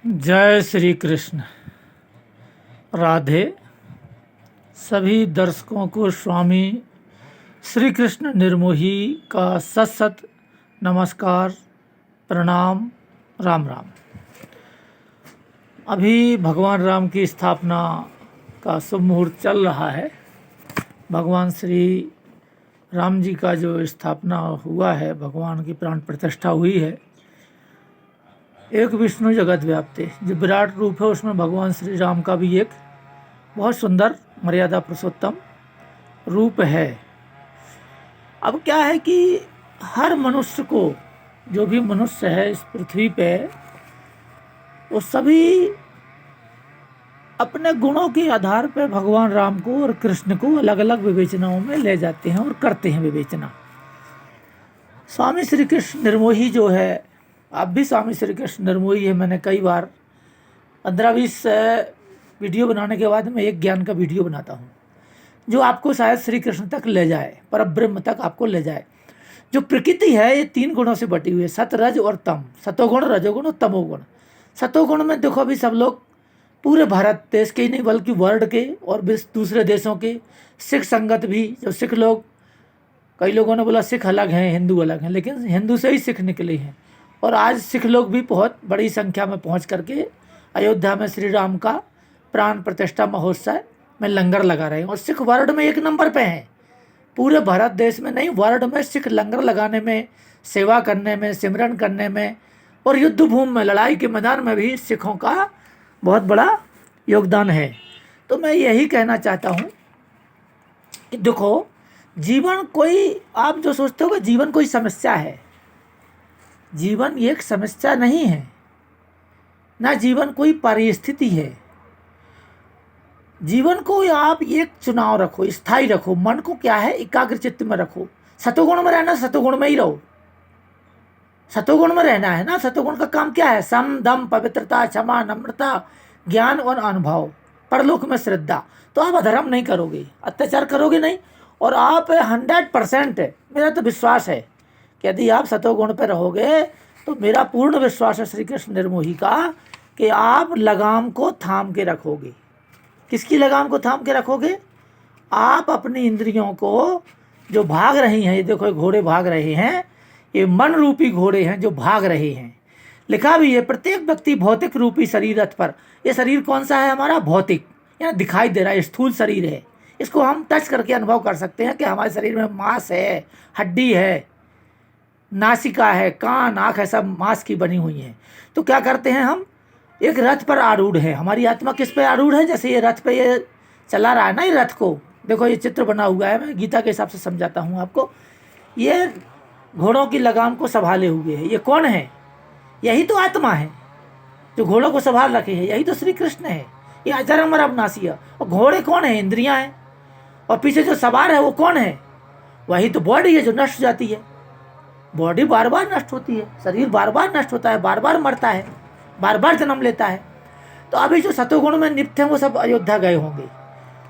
जय श्री कृष्ण। राधे। सभी दर्शकों को स्वामी श्री कृष्ण निर्मोही का सत सत नमस्कार, प्रणाम, राम राम। अभी भगवान राम की स्थापना का शुभ मुहूर्त चल रहा है। भगवान श्री राम जी का जो स्थापना हुआ है, भगवान की प्राण प्रतिष्ठा हुई है। एक विष्णु जगत व्याप्ते जो विराट रूप है, उसमें भगवान श्री राम का भी एक बहुत सुंदर मर्यादा पुरुषोत्तम रूप है। अब क्या है कि हर मनुष्य को, जो भी मनुष्य है इस पृथ्वी पे, वो सभी अपने गुणों के आधार पर भगवान राम को और कृष्ण को अलग अलग विवेचनाओं में ले जाते हैं और करते हैं विवेचना। स्वामी श्री कृष्ण निर्मोही जो है, आप भी स्वामी श्री कृष्ण निर्मोही है। मैंने कई बार 15-20 वीडियो बनाने के बाद मैं एक ज्ञान का वीडियो बनाता हूँ जो आपको शायद श्री कृष्ण तक ले जाए, पर ब्रह्म तक आपको ले जाए। जो प्रकृति है ये 3 गुणों से बटी हुई है, सत, रज और तम। सतोगुण, रजोगुण और तमोगुण। सतोगुण में देखो, अभी सब लोग पूरे भारत देश के ही नहीं बल्कि वर्ल्ड के और दूसरे देशों के सिख संगत भी, जो सिख लोग, कई लोगों ने बोला सिख अलग हैं हिंदू अलग हैं, लेकिन हिंदू से ही सिख निकले हैं। और आज सिख लोग भी बहुत बड़ी संख्या में पहुंच करके अयोध्या में श्री राम का प्राण प्रतिष्ठा महोत्सव में लंगर लगा रहे हैं। और सिख वर्ल्ड में 1 नंबर पे हैं, पूरे भारत देश में नहीं, वर्ल्ड में सिख लंगर लगाने में, सेवा करने में, सिमरन करने में और युद्ध भूमि में, लड़ाई के मैदान में भी सिखों का बहुत बड़ा योगदान है। तो मैं यही कहना चाहता हूँ कि देखो, जीवन कोई, आप जो सोचते हो कि जीवन कोई समस्या है, जीवन एक समस्या नहीं है, ना जीवन कोई परिस्थिति है। जीवन को आप एक चुनाव रखो, स्थायी रखो, मन को क्या है एकाग्र चित्त में रखो। सतोगुण में रहना, सतोगुण में ही रहो। सतोगुण में रहना है ना। सतोगुण का काम क्या है? सम, दम, पवित्रता, क्षमा, नम्रता, ज्ञान और अनुभव, परलोक में श्रद्धा। तो आप अधर्म नहीं करोगे, अत्याचार करोगे नहीं, और आप 100%, मेरा तो विश्वास है कि यदि आप सतोगुण पर रहोगे तो मेरा पूर्ण विश्वास है श्री कृष्ण निर्मोही का कि आप लगाम को थाम के रखोगे। किसकी लगाम को थाम के रखोगे? आप अपनी इंद्रियों को, जो भाग रही हैं, ये देखो घोड़े भाग रहे हैं, ये मन रूपी घोड़े हैं जो भाग रहे हैं। लिखा भी है, प्रत्येक व्यक्ति भौतिक रूपी शरीर रथ पर। ये शरीर कौन सा है? हमारा भौतिक, यहाँ दिखाई दे रहा है, स्थूल शरीर है। इसको हम टच करके अनुभव कर सकते हैं कि हमारे शरीर में मांस है, हड्डी है, नासिका है, कान, आँख है, सब मांस की बनी हुई है। तो क्या करते हैं हम? एक रथ पर आरूढ़ है। हमारी आत्मा किस पे आरूढ़ है? जैसे ये रथ पे ये चला रहा है ना, ये रथ को देखो, ये चित्र बना हुआ है, मैं गीता के हिसाब से समझाता हूँ आपको। ये घोड़ों की लगाम को संभाले हुए है। ये कौन है? यही तो आत्मा है जो घोड़ों को संभाल रखे है। यही तो श्री कृष्ण है। ये अजर अमर अविनाशी है। और घोड़े कौन है? इंद्रियां हैं। और पीछे जो सवार है वो कौन है? वही तो बॉडी है जो नष्ट हो जाती है। बॉडी बार बार नष्ट होती है, शरीर बार बार नष्ट होता है, बार बार मरता है, बार बार जन्म लेता है। तो अभी जो सतोगुण में निप्त हैं वो सब अयोध्या गए होंगे,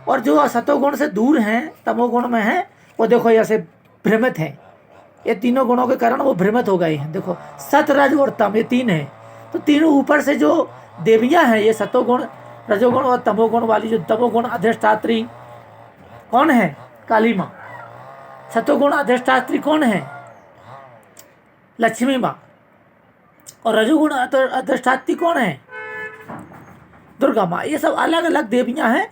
और जो सतोगुण से दूर हैं, तमोगुण में हैं, वो देखो ऐसे भ्रमित हैं। ये तीनों गुणों के कारण वो भ्रमित हो गए हैं। देखो, सत, रज और तम, ये 3 हैं। तो तीनों ऊपर से जो देवियां हैं, ये सतोगुण, रजोगुण और तमोगुण वाली, जो तमोगुण अधिष्ठात्री कौन है? काली माँ। सतोगुण अधिष्ठात्री कौन है? लक्ष्मी माँ। और रजोगुण अधिष्ठात्री कौन है? दुर्गा माँ। ये सब अलग अलग देवियां हैं।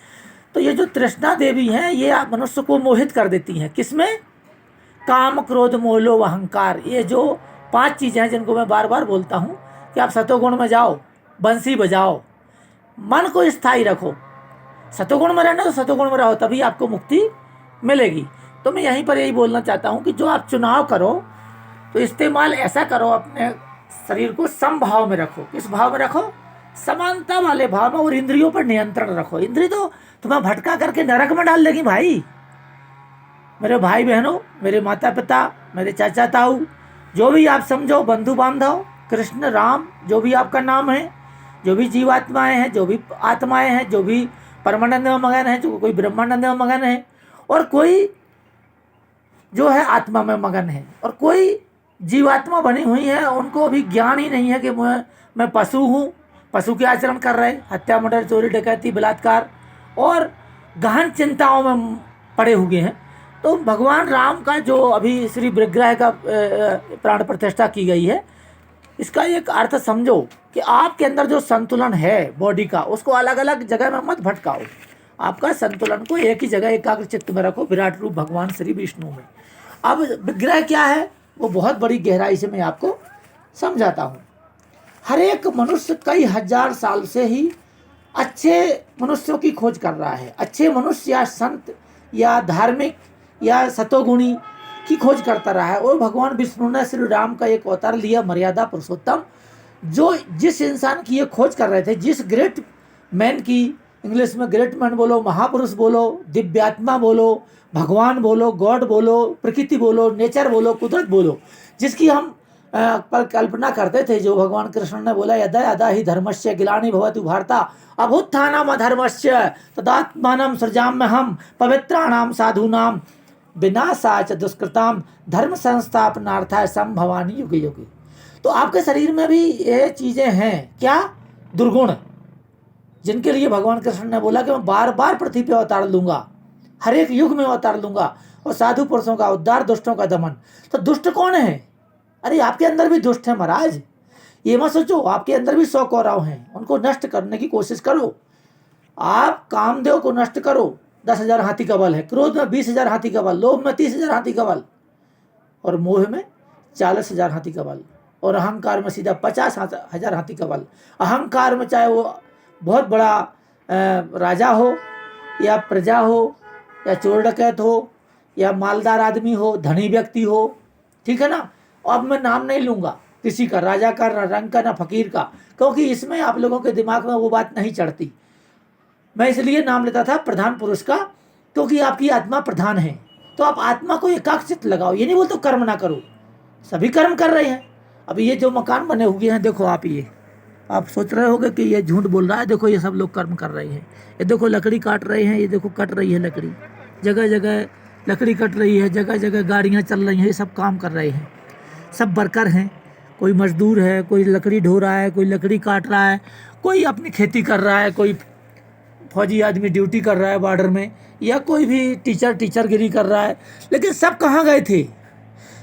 तो ये जो तृष्णा देवी हैं, ये मनुष्य को मोहित कर देती हैं। किसमें? काम, क्रोध, मोह, लोभ, अहंकार। ये जो 5 चीज़ें हैं जिनको मैं बार बार बोलता हूँ कि आप सतोगुण में जाओ, बंसी बजाओ, मन को स्थायी रखो। सतोगुण में रहना तो सतोगुण में रहो, तभी आपको मुक्ति मिलेगी। तो मैं यहीं पर यही बोलना चाहता हूँ कि जो आप चुनाव करो तो इस्तेमाल ऐसा करो, अपने शरीर को समभाव में रखो। किस भाव में रखो? समानता वाले भाव में। और इंद्रियों पर नियंत्रण रखो। इंद्रिय तो तुम्हें भटका करके नरक में डाल देगी भाई। मेरे भाई बहनों, मेरे माता पिता, मेरे चाचा ताऊ, जो भी आप समझो, बंधु बांधव, कृष्ण, राम, जो भी आपका नाम है, जो भी जीवात्माएं हैं, जो भी आत्माएं हैं, जो भी परमानंद में मगन है, जो कोई ब्रह्मानंद में मगन है, और कोई जो है आत्मा में मगन है, और कोई जीवात्मा बनी हुई है, उनको अभी ज्ञान ही नहीं है कि मैं पशु हूँ, पशु के आचरण कर रहे, हत्या, मर्डर, चोरी, डकैती, बलात्कार और गहन चिंताओं में पड़े हुए हैं। तो भगवान राम का जो अभी श्री विग्रह का प्राण प्रतिष्ठा की गई है, इसका एक अर्थ समझो कि आपके अंदर जो संतुलन है बॉडी का, उसको अलग अलग जगह में मत भटकाओ। आपका संतुलन को एक ही जगह एकाग्र चित्त में रखो, विराट रूप भगवान श्री विष्णु में। अब विग्रह क्या है वो बहुत बड़ी गहराई से मैं आपको समझाता हूँ। हर एक मनुष्य कई हजार साल से ही अच्छे मनुष्यों की खोज कर रहा है। अच्छे मनुष्य या संत या धार्मिक या सतोगुणी की खोज करता रहा है। और भगवान विष्णु ने श्री राम का एक अवतार लिया, मर्यादा पुरुषोत्तम, जो जिस इंसान की ये खोज कर रहे थे, जिस ग्रेट मैन की, इंग्लिश में ग्रेट मैन बोलो, महापुरुष बोलो, दिव्यात्मा बोलो, भगवान बोलो, गॉड बोलो, प्रकृति बोलो, नेचर बोलो, कुदरत बोलो, जिसकी हम पर कल्पना करते थे, जो भगवान कृष्ण ने बोला, यदा यदा ही धर्मस्य ग्लानि भवति भारता अभुत्थानम् अधर्मस्य तदात्मानं सृजाम्यहम् पवित्राणां साधूनां विनाशाय च दुष्कृतां धर्म संस्थापनार्थाय संभवामि युगे युगे। तो आपके शरीर में भी ये चीज़ें हैं क्या, दुर्गुण, जिनके लिए भगवान कृष्ण ने बोला कि मैं बार बार पृथ्वी पे अवतार लूंगा, हर एक युग में अवतार लूंगा, और साधु पुरुषों का उद्धार, दुष्टों का दमन। तो दुष्ट कौन है? अरे आपके अंदर भी दुष्ट है महाराज, ये मत सोचो। आपके अंदर भी 100 कौरव हैं, उनको नष्ट करने की कोशिश करो। आप कामदेव को नष्ट करो, 10,000 हाथी का बल है, क्रोध में 20,000 हाथी का बल, लोभ में 30,000 हाथी का बल, और मोह में 40,000 हाथी का बल, और अहंकार में सीधा 50,000 हाथी का बल। अहंकार में चाहे वो बहुत बड़ा राजा हो या प्रजा हो या चोर डकैत हो या मालदार आदमी हो, धनी व्यक्ति हो, ठीक है ना। अब मैं नाम नहीं लूँगा किसी का, राजा का, ना रंग का, ना फकीर का, क्योंकि इसमें आप लोगों के दिमाग में वो बात नहीं चढ़ती। मैं इसलिए नाम लेता था प्रधान पुरुष का, क्योंकि आपकी आत्मा प्रधान है। तो आप आत्मा को एकाग्रचित्त लगाओ। ये नहीं बोलते कर्म ना करो, सभी कर्म कर रहे हैं। अभी ये जो मकान बने हुए हैं, देखो आप, ये आप सोच रहे होगे कि ये झूठ बोल रहा है, देखो ये सब लोग कर्म कर रहे हैं। ये देखो लकड़ी काट रहे हैं, ये देखो कट रही है लकड़ी, जगह जगह लकड़ी कट रही है, जगह जगह गाड़ियाँ चल रही हैं, ये सब काम कर रहे हैं, सब वर्कर हैं। कोई मजदूर है, कोई लकड़ी ढो रहा है, कोई लकड़ी काट रहा है, कोई अपनी खेती कर रहा है, कोई फौजी आदमी ड्यूटी कर रहा है बॉर्डर में, या कोई भी टीचरगिरी कर रहा है। लेकिन सब कहाँ गए थे?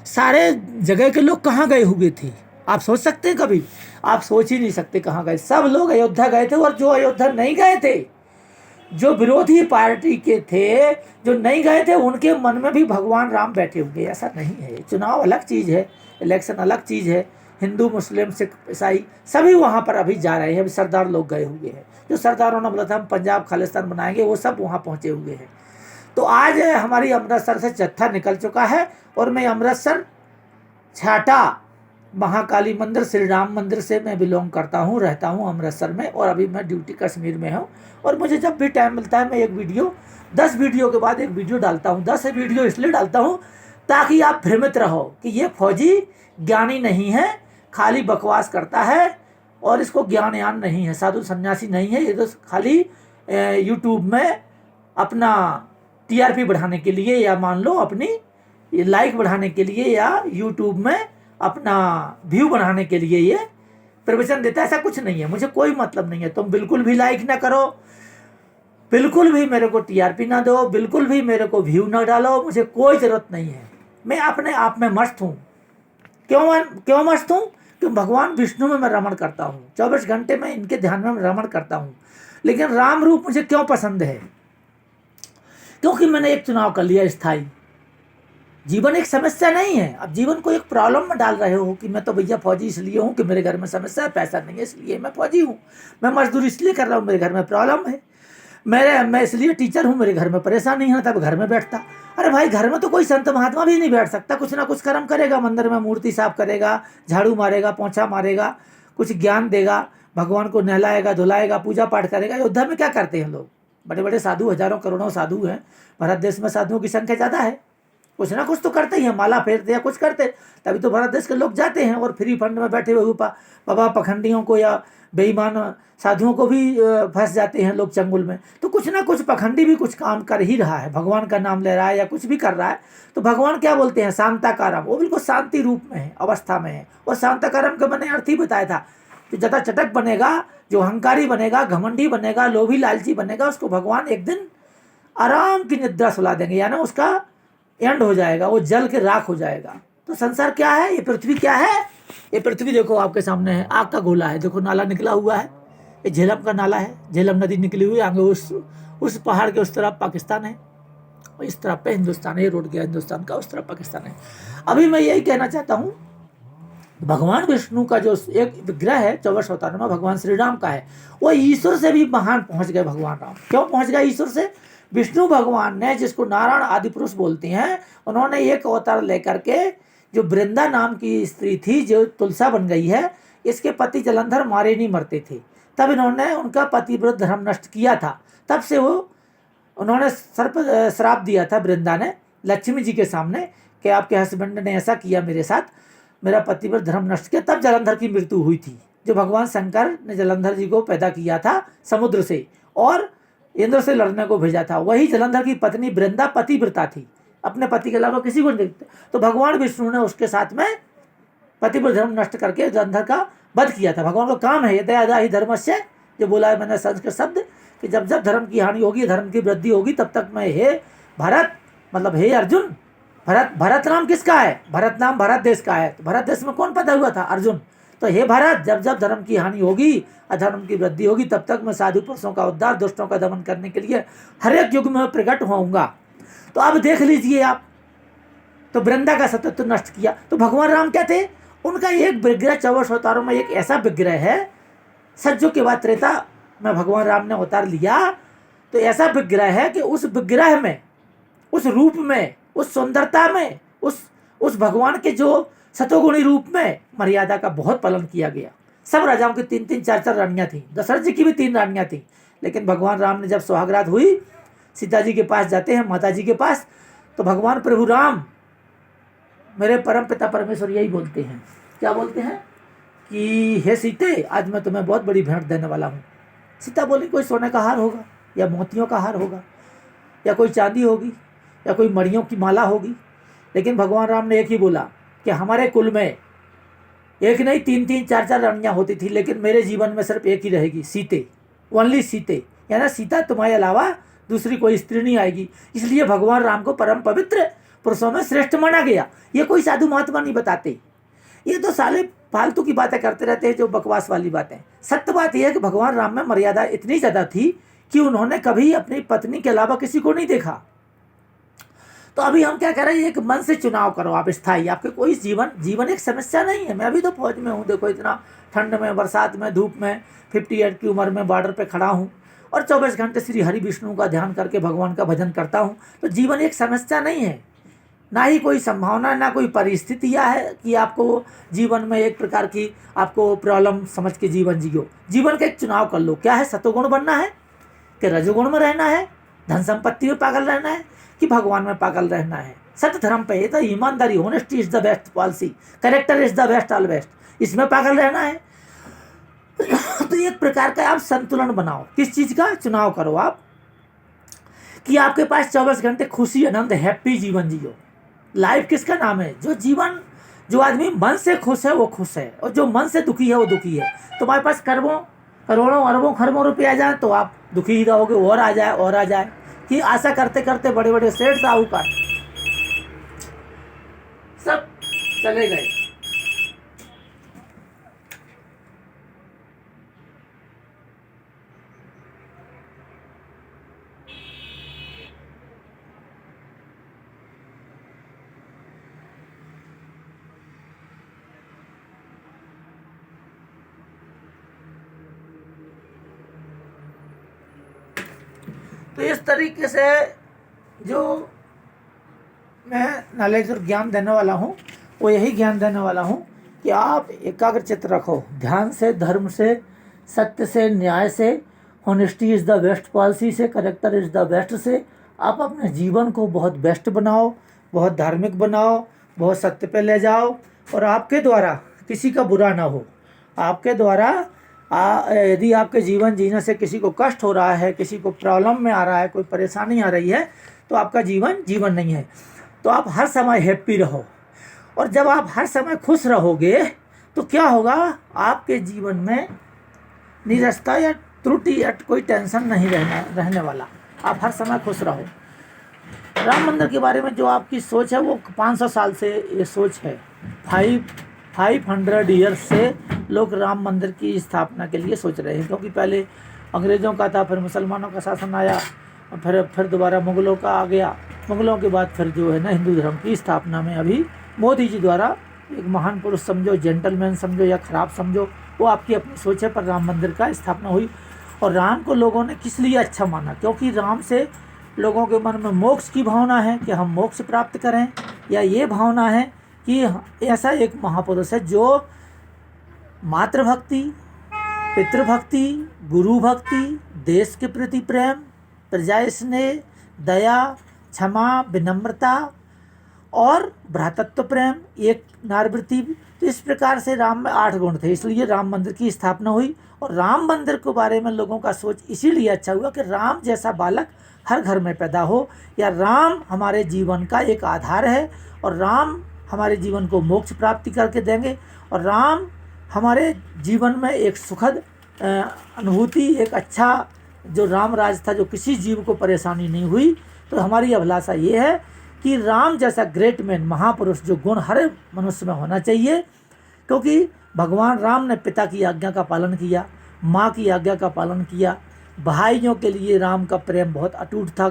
सारे जगह के लोग कहाँ गए हुए थे? आप सोच सकते हैं कभी? आप सोच ही नहीं सकते कहाँ गए। सब लोग अयोध्या गए थे, और जो अयोध्या नहीं गए थे, जो विरोधी पार्टी के थे, जो नहीं गए थे, उनके मन में भी भगवान राम बैठे होंगे। ऐसा नहीं है। चुनाव अलग चीज़ है, इलेक्शन अलग चीज़ है। हिंदू, मुस्लिम, सिख, ईसाई सभी वहाँ पर अभी जा रहे हैं। अभी सरदार लोग गए हुए हैं, जो सरदारों ने बोला था हम पंजाब खालिस्तान बनाएंगे, वो सब वहाँ पहुँचे हुए हैं। तो आज हमारी अमृतसर से जत्था निकल चुका है, और मैं अमृतसर छाटा महाकाली मंदिर, श्री राम मंदिर से मैं बिलोंग करता हूँ, रहता हूँ अमृतसर में, और अभी मैं ड्यूटी कश्मीर में हूँ। और मुझे जब भी टाइम मिलता है, मैं एक वीडियो, 10 वीडियो के बाद एक वीडियो डालता हूँ। 10 वीडियो इसलिए डालता हूँ ताकि आप भ्रमित रहो कि ये फौजी ज्ञानी नहीं है, खाली बकवास करता है, और इसको ज्ञान यान नहीं है, साधु सन्यासी नहीं है, ये तो खाली यूट्यूब में अपना TRP बढ़ाने के लिए, या मान लो अपनी लाइक बढ़ाने के लिए, या यूट्यूब में अपना व्यू बढ़ाने के लिए ये प्रवचन देता है। ऐसा कुछ नहीं है, मुझे कोई मतलब नहीं है। तुम बिल्कुल भी लाइक ना करो, बिल्कुल भी मेरे को TRP ना दो, बिल्कुल भी मेरे को व्यू ना डालो, मुझे कोई ज़रूरत नहीं है। मैं अपने आप में मस्त हूँ। क्यों मस्त हूँ? क्योंकि भगवान विष्णु में मैं रमण करता हूँ, 24 घंटे में इनके ध्यान में मैं रमण करता हूँ। लेकिन राम रूप मुझे क्यों पसंद है? क्योंकि मैंने एक चुनाव कर लिया स्थायी। जीवन एक समस्या नहीं है। अब जीवन को एक प्रॉब्लम में डाल रहे हो कि मैं तो भैया फौजी इसलिए हूँ कि मेरे घर में समस्या है, पैसा नहीं है इसलिए मैं फौजी हूँ। मैं मजदूरी इसलिए कर रहा हूँ, मेरे घर में प्रॉब्लम है। मैं इसलिए टीचर हूँ, मेरे घर में परेशान नहीं होता, घर में बैठता। अरे भाई, घर में तो कोई संत महात्मा भी नहीं बैठ सकता, कुछ ना कुछ कर्म करेगा, मंदिर में मूर्ति साफ करेगा, झाड़ू मारेगा, पोंछा मारेगा, कुछ ज्ञान देगा, भगवान को नहलाएगा, धुलाएगा, पूजा पाठ करेगा। अयोध्या में क्या करते हैं लोग? बड़े बड़े साधु, हजारों करोड़ों साधु हैं। भारत देश में साधुओं की संख्या ज़्यादा है, कुछ ना कुछ तो करते ही हैं, माला फेरते या कुछ करते, तभी तो भारत देश के लोग जाते हैं। और फ्री फंड में बैठे हुए बाबा पखंडियों को या बेईमान साधुओं को भी फंस जाते हैं लोग चंगुल में। तो कुछ ना कुछ पखंडी भी कुछ काम कर ही रहा है, भगवान का नाम ले रहा है या कुछ भी कर रहा है। तो भगवान क्या बोलते हैं? शांताकारम। वो बिल्कुल शांति रूप में है, अवस्था में है। और शांताकारम का मैंने अर्थ ही बताया था। जो ज़्यादा चटक बनेगा, जो अहंकारी बनेगा, घमंडी बनेगा, लोभी लालची बनेगा, उसको भगवान एक दिन आराम की निद्रा सुला देंगे, यानी उसका एंड हो जाएगा, वो जल के राख हो जाएगा। तो संसार क्या है, ये पृथ्वी क्या है? ये पृथ्वी देखो आपके सामने है, आग का गोला है, देखो नाला निकला हुआ है, ये झेलम का नाला है, झेलम नदी निकली हुई है, आगे उस पहाड़ के उस तरफ पाकिस्तान है, और इस तरफ पे हिंदुस्तान है, ये रोड गया हिंदुस्तान का, उस तरफ पाकिस्तान है। अभी मैं यही कहना चाहता हूँ, भगवान विष्णु का जो एक विग्रह है 24 अवतार में भगवान श्री राम का है, वो ईश्वर से भी महान पहुंच गए भगवान राम। क्यों पहुंच गए ईश्वर से? विष्णु भगवान ने, जिसको नारायण आदि पुरुष बोलते हैं, उन्होंने एक अवतार लेकर के, जो वृंदा नाम की स्त्री थी, जो तुलसा बन गई है, इसके पति जलंधर मारे नहीं मरते थे, तब इन्होंने उनका पति विरुद्ध धर्म नष्ट किया था। तब से वो उन्होंने श्राप दिया था वृंदा ने लक्ष्मी जी के सामने कि आपके हस्बैंड ने ऐसा किया मेरे साथ, मेरा पति विरुद्ध धर्म नष्ट किया, तब जलंधर की मृत्यु हुई थी। जो भगवान शंकर ने जलंधर जी को पैदा किया था समुद्र से और इंद्र से लड़ने को भेजा था, वही जलंधर की पत्नी वृंदा पतिव्रता थी, अपने पति के अलावा किसी को नहीं देखते। तो भगवान विष्णु ने उसके साथ में पतिव्रत धर्म नष्ट करके जलंधर का वध किया था। भगवान का काम है, यदा ही धर्मस्य, जो बोला है मैंने संस्कृत शब्द, कि जब जब धर्म की हानि होगी, धर्म की वृद्धि होगी, तब तक मैं, हे भारत, मतलब हे अर्जुन, भरत नाम किसका है? भरत नाम भारत देश का है। तो भारत देश में कौन पैदा हुआ था? अर्जुन। तो हे भारत, जब जब धर्म की हानि होगी, अधर्म की वृद्धि होगी, तब तक मैं साधु पुरुषों का उद्धार, दुष्टों का दमन करने के लिए हर एक युग में प्रकट होऊंगा। तो अब देख लीजिए आप, तो वृंदा का सतत्व नष्ट किया। तो भगवान राम क्या थे? उनका एक विग्रह 24 अवतारों में एक ऐसा विग्रह है, सतयुग के बाद त्रेता में भगवान राम ने अवतार लिया, तो ऐसा विग्रह है कि उस विग्रह में, उस रूप में, उस सुंदरता में, उस भगवान के जो सतोगुणी रूप में मर्यादा का बहुत पालन किया गया। सब राजाओं की 3-3, 4-4 रानियां थी, दशरथ जी की भी 3 रानियां थी, लेकिन भगवान राम ने जब सुहागरात हुई, सीता जी के पास जाते हैं, माता जी के पास, तो भगवान प्रभु राम, मेरे परम पिता परमेश्वर यही बोलते हैं, क्या बोलते हैं कि हे सीते, आज मैं तुम्हें बहुत बड़ी भेंट देने वाला हूँ। सीता बोली कोई सोने का हार होगा, या मोतियों का हार होगा, या कोई चांदी होगी, या कोई मणियों की माला होगी। लेकिन भगवान राम ने एक ही बोला कि हमारे कुल में एक नहीं 3-3, 4-4 रानियां होती थी, लेकिन मेरे जीवन में सिर्फ एक ही रहेगी, सीते, ओनली सीते, यानी सीता तुम्हारे अलावा दूसरी कोई स्त्री नहीं आएगी। इसलिए भगवान राम को परम पवित्र पुरुषों में श्रेष्ठ माना गया। ये कोई साधु महात्मा नहीं बताते, ये तो साले फालतू की बातें करते रहते हैं, जो बकवास वाली बातें। सत्य बात यह है कि भगवान राम में मर्यादा इतनी ज़्यादा थी कि उन्होंने कभी अपनी पत्नी के अलावा किसी को नहीं देखा। तो अभी हम क्या कह रहे हैं, एक मन से चुनाव करो आप स्थायी, आपके कोई जीवन एक समस्या नहीं है। मैं अभी तो फौज में हूँ, देखो इतना ठंड में, बरसात में, धूप में, 58 की उम्र में बॉर्डर पे खड़ा हूँ और 24 घंटे श्री हरि विष्णु का ध्यान करके भगवान का भजन करता हूँ। तो जीवन एक समस्या नहीं है, ना ही कोई संभावना, ना कोई परिस्थितियाँ है कि आपको जीवन में एक प्रकार की आपको प्रॉब्लम समझ के जीवन जियो। जीवन का एक चुनाव कर लो, क्या है, सतोगुण बनना है कि रजोगुण में रहना है, धन संपत्ति में पागल रहना है कि भगवान में पागल रहना है। सत्य धर्म पे, तो ईमानदारी, honesty is the best policy, character is the best all best, इसमें पागल रहना है। तो एक प्रकार का आप संतुलन बनाओ, किस चीज का चुनाव करो आप कि आपके पास 24 घंटे खुशी, आनंद, हैप्पी जीवन जियो। लाइफ किसका नाम है? जो आदमी मन से खुश है वो खुश है, और जो मन से दुखी है वो दुखी है। तुम्हारे पास करोड़ों अरबों खरबों रुपये आ जाए तो आप दुखी ही रहोगे, और आ जाए कि आशा करते करते बड़े बड़े सेठ साहूकार सब चले गए। तो इस तरीके से जो मैं नॉलेज और ज्ञान देने वाला हूँ, वो यही ज्ञान देने वाला हूँ कि आप एकाग्र चित्त रखो, ध्यान से, धर्म से, सत्य से, न्याय से, honesty is the best policy से, करेक्टर इज़ द बेस्ट से आप अपने जीवन को बहुत बेस्ट बनाओ, बहुत धार्मिक बनाओ, बहुत सत्य पे ले जाओ, और आपके द्वारा किसी का बुरा ना हो। आपके द्वारा यदि आपके जीवन जीने से किसी को कष्ट हो रहा है, किसी को प्रॉब्लम में आ रहा है, कोई परेशानी आ रही है, तो आपका जीवन नहीं है। तो आप हर समय हैप्पी रहो, और जब आप हर समय खुश रहोगे तो क्या होगा, आपके जीवन में निरस्ता या त्रुटि या कोई टेंशन नहीं रहने वाला। आप हर समय खुश रहो। राम मंदिर के बारे में जो आपकी सोच है वो 500 साल से ये सोच है। 500 ईयर्स से लोग राम मंदिर की स्थापना के लिए सोच रहे हैं, क्योंकि पहले अंग्रेज़ों का था, फिर मुसलमानों का शासन आया, फिर दोबारा मुग़लों का आ गया। मुग़लों के बाद फिर जो है ना हिंदू धर्म की स्थापना में अभी मोदी जी द्वारा, एक महान पुरुष समझो, जेंटलमैन समझो या ख़राब समझो, वो आपकी अपनी सोच है, पर राम मंदिर का स्थापना हुई। और राम को लोगों ने किस लिए अच्छा माना, क्योंकि राम से लोगों के मन में मोक्ष की भावना है कि हम मोक्ष प्राप्त करें, या ये भावना है कि ऐसा एक महापुरुष है जो मातृभक्ति, पितृभक्ति, गुरु भक्ति, देश के प्रति प्रेम, प्रजा स्नेह, दया, क्षमा, विनम्रता और भ्रातृत्व प्रेम, एक नारवृत्ति। तो इस प्रकार से राम में 8 गुण थे, इसलिए राम मंदिर की स्थापना हुई। और राम मंदिर के बारे में लोगों का सोच इसीलिए अच्छा हुआ कि राम जैसा बालक हर घर में पैदा हो, या राम हमारे जीवन का एक आधार है, और राम हमारे जीवन को मोक्ष प्राप्ति करके देंगे, और राम हमारे जीवन में एक सुखद अनुभूति, एक अच्छा जो राम राज था, जो किसी जीव को परेशानी नहीं हुई। तो हमारी अभिलाषा ये है कि राम जैसा ग्रेट मैन, महापुरुष, जो गुण हर मनुष्य में होना चाहिए, क्योंकि भगवान राम ने पिता की आज्ञा का पालन किया, माँ की आज्ञा का पालन किया, भाइयों के लिए राम का प्रेम बहुत अटूट था,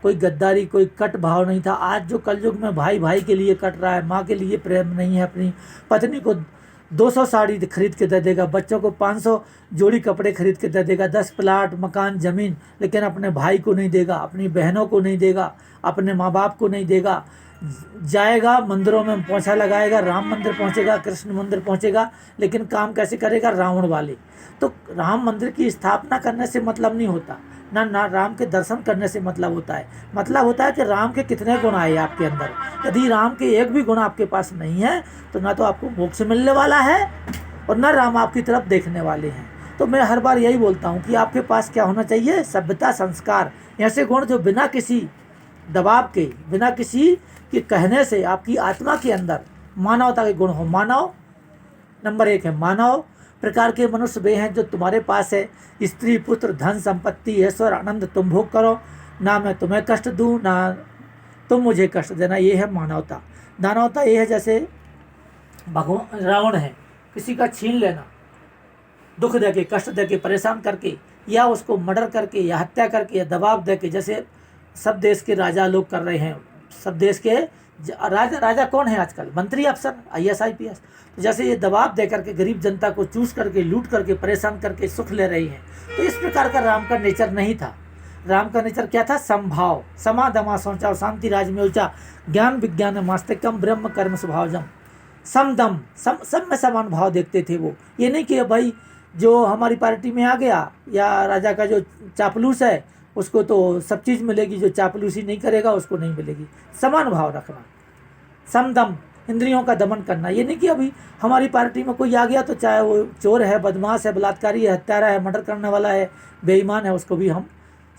कोई गद्दारी, कोई कट भाव नहीं था। आज जो कलयुग में भाई भाई के लिए कट रहा है, माँ के लिए प्रेम नहीं है, अपनी पत्नी को 200 साड़ी खरीद के दे देगा, बच्चों को 500 जोड़ी कपड़े खरीद के दे देगा, 10 प्लाट, मकान, ज़मीन, लेकिन अपने भाई को नहीं देगा, अपनी बहनों को नहीं देगा, अपने माँ बाप को नहीं देगा। जाएगा मंदिरों में पोंछा लगाएगा, राम मंदिर पहुँचेगा, कृष्ण मंदिर पहुँचेगा, लेकिन काम कैसे करेगा, रावण वाले। तो राम मंदिर की स्थापना करने से मतलब नहीं होता, ना राम के दर्शन करने से मतलब होता है। मतलब होता है कि राम के कितने गुण आए आपके अंदर। यदि राम के एक भी गुण आपके पास नहीं है तो ना तो आपको मोक्ष मिलने वाला है और ना राम आपकी तरफ देखने वाले हैं। तो मैं हर बार यही बोलता हूँ कि आपके पास क्या होना चाहिए, सभ्यता, संस्कार, ऐसे गुण जो बिना किसी दबाव के, बिना किसी के कहने से आपकी आत्मा के अंदर मानवता के गुण हो। मानव नंबर 1 है, मानव प्रकार के मनुष्य वे हैं जो तुम्हारे पास है, स्त्री, पुत्र, धन, संपत्ति, ऐश्वर्य, आनंद तुम भोग करो, ना मैं तुम्हें कष्ट दूं, ना तुम मुझे कष्ट देना। ये है मानवता। दानवता ये है जैसे भगवान रावण है, किसी का छीन लेना, दुख दे के, कष्ट दे के, परेशान करके, या उसको मर्डर करके, या हत्या करके, या दबाव दे के, जैसे सब देश के राजा लोग कर रहे हैं। सब देश के राजा कौन है आजकल, मंत्री, अफसर, IAS IPS। तो जैसे ये दबाव दे करके गरीब जनता को चूस करके, लूट करके, परेशान करके सुख ले रही हैं। तो इस प्रकार का राम का नेचर नहीं था। राम का नेचर क्या था, समभाव, समा दमा सोचा, शांति राज में ऊंचा, ज्ञान विज्ञान मास्तिकम, ब्रह्म कर्म स्वभावजम, समदम, सब में समान भाव देखते थे वो। ये नहीं कि भाई जो हमारी पार्टी में आ गया या राजा का जो चापलूस है उसको तो सब चीज़ मिलेगी, जो चापलूसी नहीं करेगा उसको नहीं मिलेगी। समान भाव रखना, समदम, इंद्रियों का दमन करना। ये नहीं कि अभी हमारी पार्टी में कोई आ गया तो चाहे वो चोर है, बदमाश है, बलात्कारी है, हत्यारा है, मर्डर करने वाला है, बेईमान है, उसको भी हम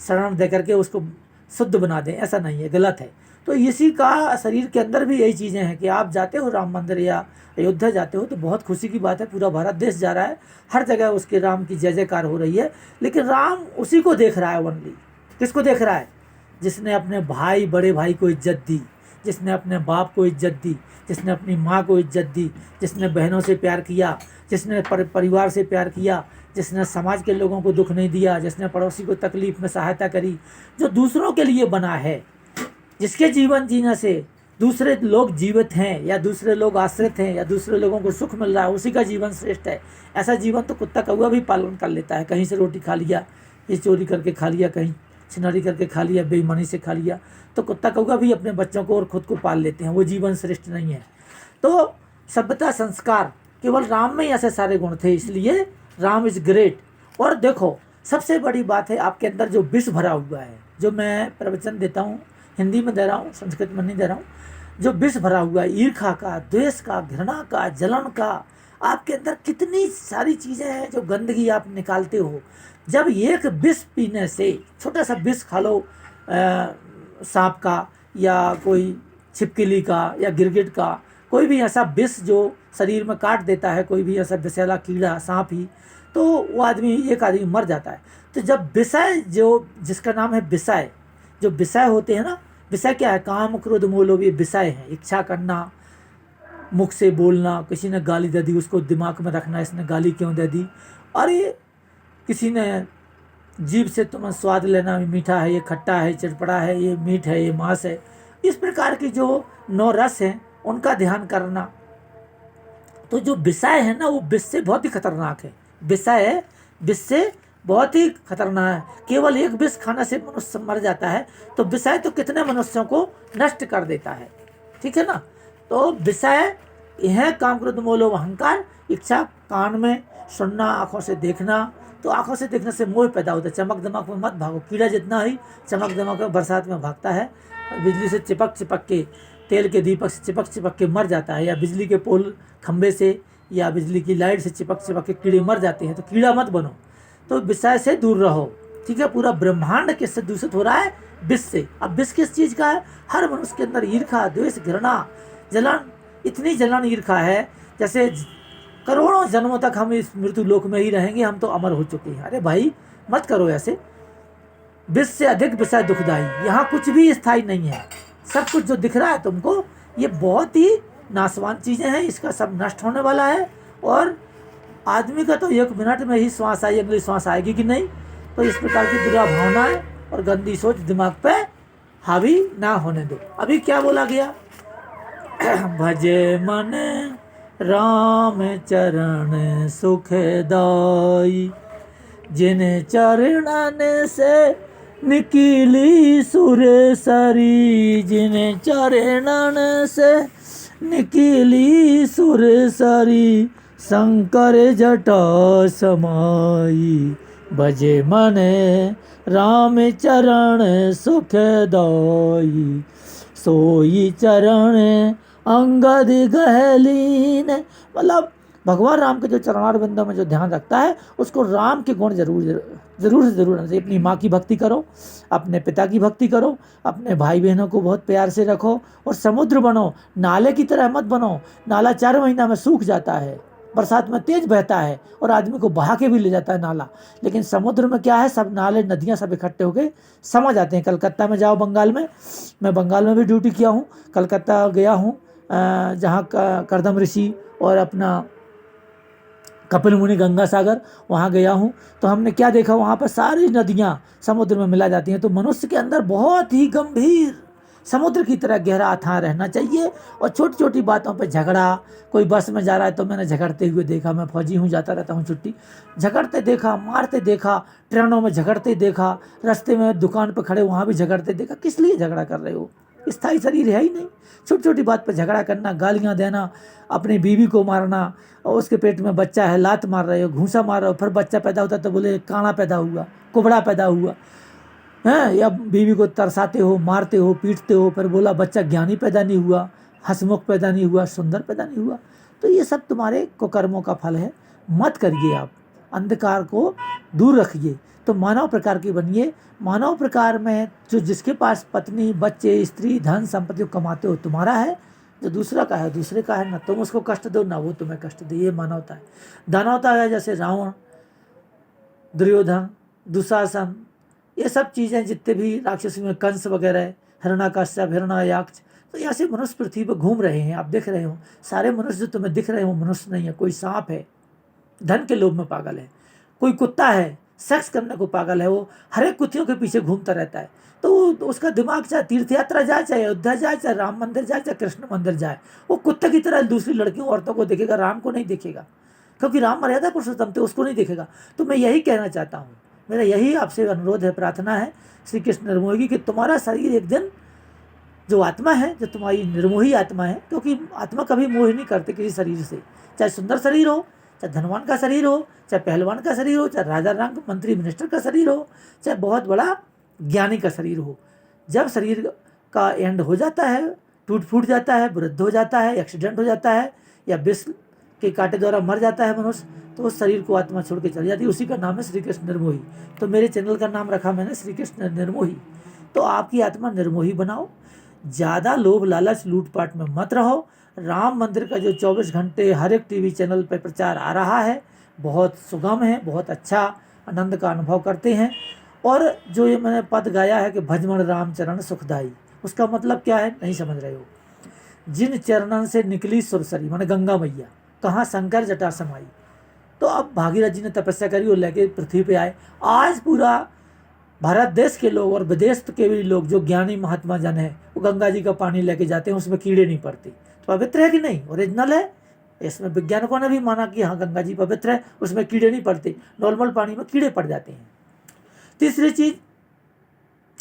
शरण दे करके उसको शुद्ध बना दें, ऐसा नहीं है, गलत है। तो इसी का शरीर के अंदर भी यही चीज़ें हैं कि आप जाते हो राम मंदिर या अयोध्या जाते हो तो बहुत खुशी की बात है, पूरा भारत देश जा रहा है, हर जगह उसके राम की जय जयकार हो रही है। लेकिन राम उसी को देख रहा है, ओनली किसको देख रहा है, जिसने अपने भाई, बड़े भाई को इज्जत दी, जिसने अपने बाप को इज्जत दी, जिसने अपनी माँ को इज्जत दी, जिसने बहनों से प्यार किया, जिसने परिवार से प्यार किया, जिसने समाज के लोगों को दुख नहीं दिया, जिसने पड़ोसी को तकलीफ में सहायता करी, जो दूसरों के लिए बना है, जिसके जीवन जीने से दूसरे लोग जीवित हैं या दूसरे लोग आश्रित हैं या दूसरे लोगों को सुख मिल रहा है, उसी का जीवन श्रेष्ठ है। ऐसा जीवन तो कुत्ता कौवा भी पालन कर लेता है। कहीं से रोटी खा लिया, ये चोरी करके खा लिया, कहीं छिनारी करके खा लिया, बेईमानी से खा लिया, तो कुत्ता कौवा भी अपने बच्चों को और खुद को पाल लेते हैं। वो जीवन श्रेष्ठ नहीं है। तो सभ्यता, संस्कार, केवल राम में ही ऐसे सारे गुण थे, इसलिए राम इज़ ग्रेट। और देखो सबसे बड़ी बात है आपके अंदर जो विष भरा हुआ है, जो मैं प्रवचन देता हूँ हिंदी में दे रहा हूँ, संस्कृत में नहीं दे रहा हूँ, जो विष भरा हुआ है, ईर्ष्या का, द्वेष का, घृणा का, जलन का, आपके अंदर कितनी सारी चीज़ें हैं जो गंदगी आप निकालते हो। जब एक विष पीने से, छोटा सा विष खा लो सांप का या कोई छिपकली का या गिरगिट का, कोई भी ऐसा विष जो शरीर में काट देता है, कोई भी ऐसा विषैला कीड़ा, सांप ही, तो वो आदमी, एक आदमी मर जाता है। तो जब विषय, जो जिसका नाम है विषय, जो विषय होते हैं ना, विषय क्या है? काम क्रोध मोह लोभ, ये विषय है। इच्छा करना, मुख से बोलना, किसी ने गाली दे दी उसको दिमाग में रखना, इसने गाली क्यों दे दी, अरे किसी ने जीभ से तुम्हें स्वाद लेना, मीठा है, ये खट्टा है, चटपटा है, ये मीठ है, ये मांस है, इस प्रकार की जो 9 रस हैं उनका ध्यान करना। तो जो विषय है ना, वो विष से बहुत ही खतरनाक है। विषय विष से बहुत ही खतरनाक है। केवल एक विष खाने से मनुष्य मर जाता है, तो विषय तो कितने मनुष्यों को नष्ट कर देता है। ठीक है ना? तो विषय यह काम क्रोध मोह लोभ अहंकार, इच्छा, कान में सुनना, आंखों से देखना, तो आंखों से देखने से मोह पैदा होता है। चमक दमक में मत भागो, कीड़ा जितना ही चमक दमक में बरसात में भागता है, बिजली से चिपक चिपक के, तेल के दीपक से चिपक चिपक के मर जाता है, या बिजली के पोल खंबे से या बिजली की लाइट से चिपक चिपक के कीड़े मर जाते हैं। तो कीड़ा मत बनो, तो विषय से दूर रहो। ठीक है? पूरा ब्रह्मांड किससे दूषित हो रहा है? विष से। अब विष किस चीज़ का है? हर मनुष्य के अंदर ईर्ष्या, द्वेष, घृणा, जलन, इतनी जलन ईर्ष्या है जैसे करोड़ों जन्मों तक हम इस मृत्यु लोक में ही रहेंगे, हम तो अमर हो चुके हैं। अरे भाई मत करो ऐसे। विष से अधिक विषय दुखदाई। यहाँ कुछ भी स्थायी नहीं है। सब कुछ जो दिख रहा है तुमको, ये बहुत ही नाशवान चीज़ें हैं, इसका सब नष्ट होने वाला है। और आदमी का तो 1 मिनट में ही श्वास आई, अगली श्वास आएगी कि नहीं। तो इस प्रकार की बुरा भावनाएं और गंदी सोच दिमाग पे हावी ना होने दो। अभी क्या बोला गया? भजे मन राम चरण सुखदाई, जिन चरणन से निकीली सुरसरी, जिन चरणन से निकीली सुरसरी, शंकर जटा समाई। भजे मन राम चरण सुखदाई, सोई चरण अंगद गहलीन। मतलब भगवान राम के जो चरणार बिंदों में जो ध्यान रखता है, उसको राम के गुण जरूर से जरूर आना चाहिए। अपनी माँ की भक्ति करो, अपने पिता की भक्ति करो, अपने भाई बहनों को बहुत प्यार से रखो, और समुद्र बनो, नाले की तरह मत बनो। नाला 4 महीना में सूख जाता है, बरसात में तेज बहता है और आदमी को बहा के भी ले जाता है नाला। लेकिन समुद्र में क्या है? सब नाले नदियाँ सब इकट्ठे होके समा जाते हैं। कलकत्ता में जाओ, बंगाल में, मैं बंगाल में भी ड्यूटी किया हूँ, कलकत्ता गया हूँ, जहाँ करदम ऋषि और अपना कपिल मुनि, गंगा सागर, वहाँ गया हूँ। तो हमने क्या देखा? वहाँ पर सारी नदियाँ समुद्र में मिला जाती हैं। तो मनुष्य के अंदर बहुत ही गंभीर समुद्र की तरह गहरा अथाह रहना चाहिए। और छोटी छोटी बातों पे झगड़ा, कोई बस में जा रहा है तो मैंने झगड़ते हुए देखा, मैं फौजी हूँ, जाता रहता हूँ छुट्टी, झगड़ते देखा, मारते देखा, ट्रेनों में झगड़ते देखा, रास्ते में दुकान पर खड़े वहाँ भी झगड़ते देखा। किस लिए झगड़ा कर रहे हो? स्थायी शरीर है ही नहीं। छोटी छोटी बात पर झगड़ा करना, गालियाँ देना, अपनी बीवी को मारना, और उसके पेट में बच्चा है, लात मार रहे हो, घूंसा मार रहे हो, फिर बच्चा पैदा होता है तो बोले काना पैदा हुआ, कुबड़ा पैदा हुआ हैं, या बीवी को तरसाते हो, मारते हो, पीटते हो, फिर बोला बच्चा ज्ञानी पैदा नहीं हुआ, हंसमुख पैदा नहीं हुआ, सुंदर पैदा नहीं हुआ। तो ये सब तुम्हारे कुकर्मों का फल है। मत करिए आप, अंधकार को दूर रखिए। तो मानव प्रकार की बनिए। मानव प्रकार में जो जिसके पास पत्नी, बच्चे, स्त्री, धन संपत्ति कमाते हो, तुम्हारा है। जो दूसरा का है, दूसरे का है। ना तुम उसको कष्ट दो, ना वो तुम्हें कष्ट दे। ये मानवता है। दानवता है जैसे रावण, दुर्योधन, दुशासन, ये सब चीज़ें जितने भी राक्षस में, कंस वगैरह, हिरण्याकश्यप, हिरण्याक्ष, तो ऐसे मनुष्य पृथ्वी पर घूम रहे हैं। आप देख रहे हो, सारे मनुष्य जो तुम्हें दिख रहे हो मनुष्य नहीं है। कोई सांप है, धन के लोभ में पागल है। कोई कुत्ता है, सेक्स करने को पागल है। वो हर एक कुत्तियों के पीछे घूमता रहता है। तो उसका दिमाग चाहे तीर्थ यात्रा जाए, चाहे अयोध्या जाए, चाहे राम मंदिर जाए, चाहे कृष्ण मंदिर जाए, वो कुत्ते की तरह दूसरी लड़कियों, औरतों को देखेगा, राम को नहीं देखेगा। क्योंकि राम मर्यादा पुरुषोत्तम थे, उसको नहीं देखेगा। तो मैं यही कहना चाहता हूँ, मेरा यही आपसे अनुरोध है, प्रार्थना है श्री कृष्ण निर्मोही की, तुम्हारा शरीर एक दिन, जो आत्मा है, जो तुम्हारी निर्मोही आत्मा है, क्योंकि आत्मा कभी मोह नहीं करते किसी शरीर से। चाहे सुंदर शरीर हो, चाहे धनवान का शरीर हो, चाहे पहलवान का शरीर हो, चाहे राजा रंग मंत्री मिनिस्टर का शरीर हो, चाहे बहुत बड़ा ज्ञानी का शरीर हो। जब शरीर का एंड हो जाता है, टूट फूट जाता है, वृद्ध हो जाता है, एक्सीडेंट हो जाता है, या विष के कांटे द्वारा मर जाता है मनुष्य, तो उस शरीर को आत्मा छोड़ के चली जाती है। उसी का नाम है श्री कृष्ण निर्मोही। तो मेरे चैनल का नाम रखा मैंने श्री कृष्ण निर्मोही। तो आपकी आत्मा निर्मोही बनाओ। ज़्यादा लोभ लालच लूटपाट में मत रहो। राम मंदिर का जो 24 घंटे हर एक टीवी चैनल पर प्रचार आ रहा है, बहुत सुगम है, बहुत अच्छा आनंद का अनुभव करते हैं। और जो ये मैंने पद गाया है कि भजमन राम चरण सुखदाई, उसका मतलब क्या है नहीं समझ रहे हो। जिन चरणन से निकली सुरसरी, माने गंगा मैया, कहाँ शंकर जटा समाई। तो अब भागीरथ जी ने तपस्या करी और लेके पृथ्वी पे आए। आज पूरा भारत देश के लोग और विदेश के भी लोग जो ज्ञानी महात्मा जन हैं, वो गंगा जी का पानी लेके जाते हैं, उसमें कीड़े नहीं पड़ते। तो पवित्र है कि नहीं, ओरिजिनल है। इसमें वैज्ञानिकों ने भी माना कि हाँ गंगा जी पवित्र है, उसमें कीड़े नहीं पड़ते, नॉर्मल पानी में कीड़े पड़ जाते हैं। तीसरी चीज़,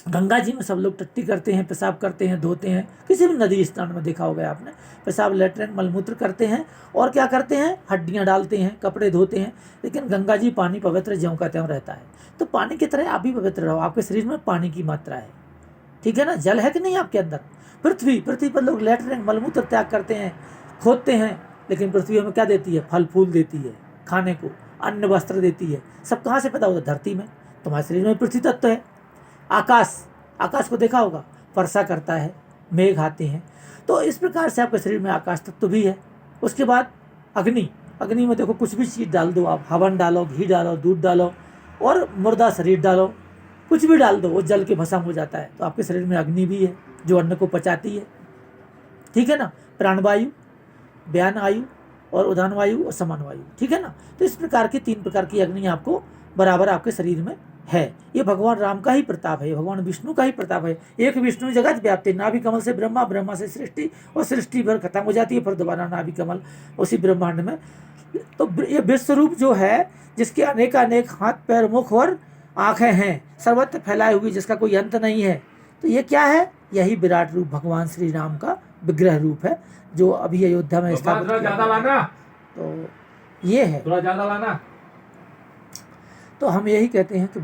गंगा जी में सब लोग टट्टी करते हैं, पेशाब करते हैं, धोते हैं। किसी भी नदी स्नान में देखा होगा आपने, पेशाब लेटरिन मलमूत्र करते हैं और क्या करते हैं, हड्डियाँ डालते हैं, कपड़े धोते हैं। लेकिन गंगा जी पानी पवित्र ज्यों का त्यों रहता है। तो पानी की तरह आप भी पवित्र रहो, आपके शरीर में पानी की मात्रा है, ठीक है ना। जल है कि नहीं आपके अंदर। पृथ्वी पर लोग लेटरिन मलमूत्र त्याग करते हैं, खोदते हैं, लेकिन पृथ्वी हमें क्या देती है, फल फूल देती है, खाने को अन्न वस्त्र देती है। सब कहाँ से पैदा होता है, धरती में। तुम्हारे शरीर में पृथ्वी तत्व है। आकाश को देखा होगा, वर्षा करता है, मेघ आते हैं। तो इस प्रकार से आपके शरीर में आकाश तत्व भी है। उसके बाद अग्नि में देखो, कुछ भी चीज़ डाल दो आप, हवन डालो, घी डालो, दूध डालो और मुर्दा शरीर डालो, कुछ भी डाल दो, वो जल के भस्म हो जाता है। तो आपके शरीर में अग्नि भी है जो अन्न को पचाती है, ठीक है ना। प्राणवायु, व्यान वायु और उदान वायु और समान वायु, ठीक है ना। तो इस प्रकार की 3 प्रकार की अग्नि आपको बराबर आपके शरीर में है। ये भगवान राम का ही प्रताप है, भगवान विष्णु का ही प्रताप है। एक विष्णु जगत व्याप्ति, नाभि कमल से ब्रह्मा, ब्रह्मा से सृष्टि और सृष्टि भर खत्म हो जाती है, फिर दोबारा नाभि कमल उसी ब्रह्मांड में। तो ये विश्वरूप जो है, जिसके अनेक हाथ पैर मुख और आंखें हैं, सर्वत्र फैलाए हुए, जिसका कोई अंत नहीं है। तो ये क्या है, यही विराट रूप भगवान श्री राम का विग्रह रूप है, जो अभी अयोध्या में स्थापित किया। तो ये है, तो हम यही कहते हैं कि